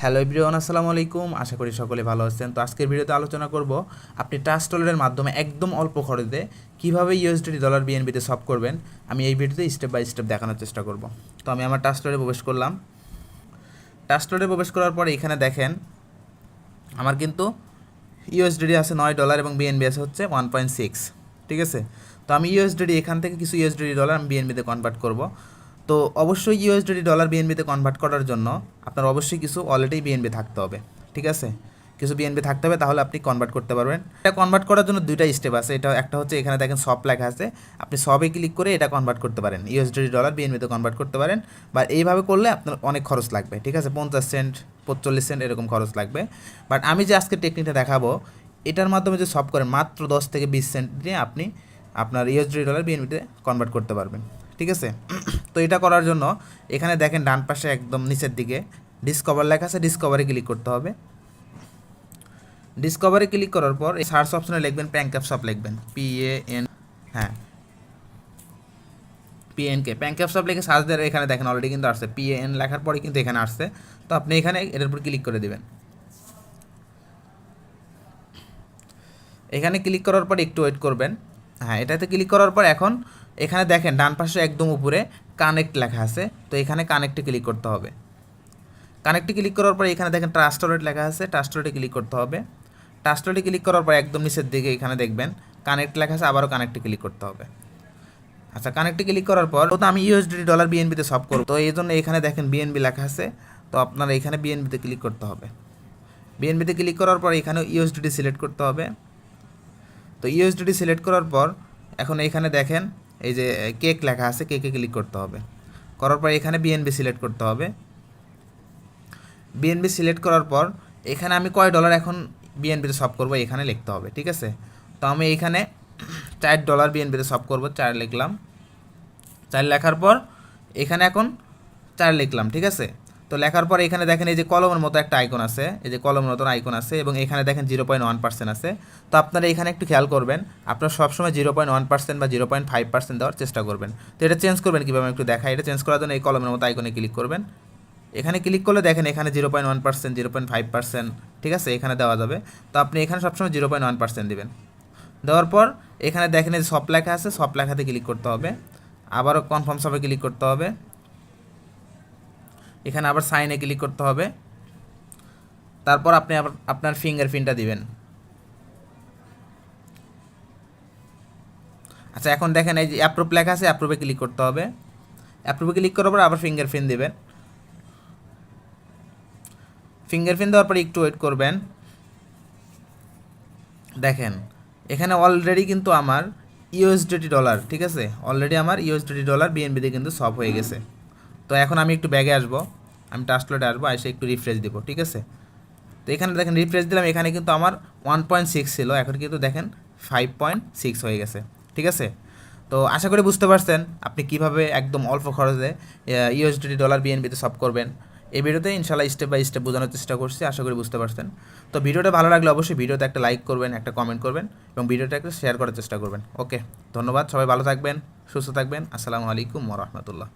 Hello everyone, আসসালামু আলাইকুম। আশা করি সকলে ভালো আছেন। তো আজকের ভিডিওতে আলোচনা করব আপনি ট্রাস্ট ওয়ালেটের মাধ্যমে একদম অল্প খরচে কীভাবে ইউএসডি ডলার বিএনবিতে সলভ করবেন, আমি এই ভিডিওতে স্টেপ বাই স্টেপ দেখানোর চেষ্টা করব। তো আমি আমার ট্রাস্ট ওয়ালেটে প্রবেশ করলাম। ট্রাস্ট ওয়ালেটে প্রবেশ করার পরে এখানে দেখেন আমার কিন্তু ইউএসডি আছে $9 এবং বিএনবি আছে হচ্ছে 1.6। ঠিক আছে, তো আমি ইউএসডি এখান থেকে কিছু ইউএসডি ডলার আমি বিএনবিতে কনভার্ট করব। তো অবশ্যই ইউএসডি ডলার বিএনবিতে কনভার্ট করার জন্য আপনার অবশ্যই কিছু অলরেডি বিএনবি থাকতে হবে। ঠিক আছে, কিছু বিএনবি থাকতে হবে, তাহলে আপনি কনভার্ট করতে পারবেন। এটা কনভার্ট করার জন্য দুইটা স্টেপ আছে। এটা একটা হচ্ছে এখানে দেখেন সব লেখা আছে, আপনি সবে ক্লিক করে এটা কনভার্ট করতে পারেন, ইউএসডি ডলার বিএনবিতে কনভার্ট করতে পারেন। বা এইভাবে করলে আপনার অনেক খরচ লাগবে। ঠিক আছে, 50 সেন্ট 45 সেন্ট এরকম খরচ লাগবে। বাট আমি যে আজকে টেকনিকটা দেখাবো, এটার মাধ্যমে যে সব করেন মাত্র 10 থেকে 20 সেন্ট দিয়ে আপনি আপনার ইউএসডি ডলার বিএনবিতে কনভার্ট করতে পারবেন। ঠিক আছে, তো এটা করার জন্য এখানে দেখেন ডান পাশে একদম নিচের দিকে ডিসকভার লেখা আছে, ডিসকভারে ক্লিক করতে হবে। ডিসকভারে ক্লিক করার পর এই সার্চ অপশনে লিখবেন প্যানক্যাপশপ, লিখবেন PAN, হ্যাঁ PNK, প্যানক্যাপশপ লিখে সার্চ দেওয়ার এখানে দেখেন অলরেডি কিন্তু আসছে, PAN লেখার পরে কিন্তু এখানে আসছে। তো আপনি এখানে এটার উপর ক্লিক করে দেবেন। এখানে ক্লিক করার পর একটু ওয়েট করবেন। হ্যাঁ, এটাতে ক্লিক করার পর এখন এখানে দেখেন ডান পাশে একদম উপরে কানেক্ট লেখা আছে, তো এখানে কানেক্টে ক্লিক করতে হবে। কানেক্টে ক্লিক করার পর এখানে দেখেন ট্রাস্ট ওয়ালেট লেখা আছে, ট্রাস্ট ওয়ালেটে ক্লিক করতে হবে। ট্রাস্ট ওয়ালেটে ক্লিক করার পর একদম নিচের দিকে এখানে দেখবেন কানেক্ট লেখা আছে, আবারও কানেক্টে ক্লিক করতে হবে। আচ্ছা, কানেক্টে ক্লিক করার পর তো আমি ইউএসডি ডলার বিএনবিতে সব করব, তো এই জন্য এখানে দেখেন বিএনবি লেখা আছে, তো আপনার এখানে বিএনবিতে ক্লিক করতে হবে। বিএনবিতে ক্লিক করার পর এখানে ইউএসডি সিলেক্ট করতে হবে। তো ইউএসডি সিলেক্ট করার পর এখন এখানে দেখেন এই যে কেক লেখা আছে, কেকে ক্লিক করতে হবে। করার পর এখানে বিএনবি সিলেক্ট করতে হবে। বিএনবি সিলেক্ট করার পর এখানে আমি কয় ডলার এখন বিএনবিতে সব করব এখানে লিখতে হবে। ঠিক আছে, তো আমি এখানে $4 বিএনবিতে সব করব, 4 লিখলাম। 4 লেখার পর এখানে এখন 4 লিখলাম। ঠিক আছে, তো লেখার পর এখানে দেখেন এই যে কলমের মতো একটা আইকন আছে, এই যে কলমের মতো আইকন আছে এবং এখানে দেখেন 0.1% আছে। তো আপনারা এখানে একটু খেয়াল করবেন, আপনারা সবসময় 0.1% বা 0.5% দেওয়ার চেষ্টা করবেন। তো এটা চেঞ্জ করবেন কীভাবে একটু দেখাই। এটা চেঞ্জ করার জন্য এই কলমের মতো আইকনে ক্লিক করবেন। এখানে ক্লিক করলে দেখেন এখানে 0.1%, 0.5%, ঠিক আছে, এখানে দেওয়া যাবে। তো আপনি এখানে সবসময় 0.1% দেবেন। দেওয়ার পর এখানে দেখেন এই সব লেখা আছে, সব লেখাতে ক্লিক করতে হবে। আবারও কনফার্ম সবে ক্লিক করতে হবে। এখানে আবার সাইনে ক্লিক করতে হবে। তারপর আপনি আবার আপনার ফিঙ্গারপ্রিন্টটা দিবেন। আচ্ছা, এখন দেখেন এই যে অ্যাপ্রুভ লেখা আছে, অ্যাপ্রুভে ক্লিক করতে হবে। অ্যাপ্রুভে ক্লিক করার পর আবার ফিঙ্গারপ্রিন্ট দিবেন। ফিঙ্গারপ্রিন্ট দেওয়ার পর একটু ওয়েট করবেন। দেখেন এখানে অলরেডি কিন্তু আমার ইউএসডি ডলার, ঠিক আছে, অলরেডি আমার ইউএসডি ডলার বিএনবিতে কিন্তু সব হয়ে গেছে। তো এখন আমি একটু ব্যাগে আসবো, আমি ট্রাস্ট ওয়ালেটে আসবো, এসে একটু রিফ্রেশ দিব। ঠিক আছে, তো এখানে দেখেন রিফ্রেশ দিলাম, এখানে কিন্তু আমার 1.6 ছিল, এখন কিন্তু দেখেন 5.6 হয়ে গেছে। ঠিক আছে, তো আশা করি বুঝতে পারছেন আপনি কিভাবে একদম অল্প খরচে ইউএসডি ডলার বিএনবিতে সব করবেন। এই ভিডিওতে ইনশাআল্লাহ স্টেপ বাই স্টেপ বোঝানোর চেষ্টা করছি, আশা করি বুঝতে পারছেন। তো ভিডিওটা ভালো লাগলে অবশ্যই ভিডিওতে একটা লাইক করবেন, একটা কমেন্ট করবেন এবং ভিডিওটা একটা শেয়ার করার চেষ্টা করবেন। ওকে, ধন্যবাদ, সবাই ভালো থাকবেন, সুস্থ থাকবেন। আসসালামু আলাইকুম ওয়া রাহমাতুল্লাহ।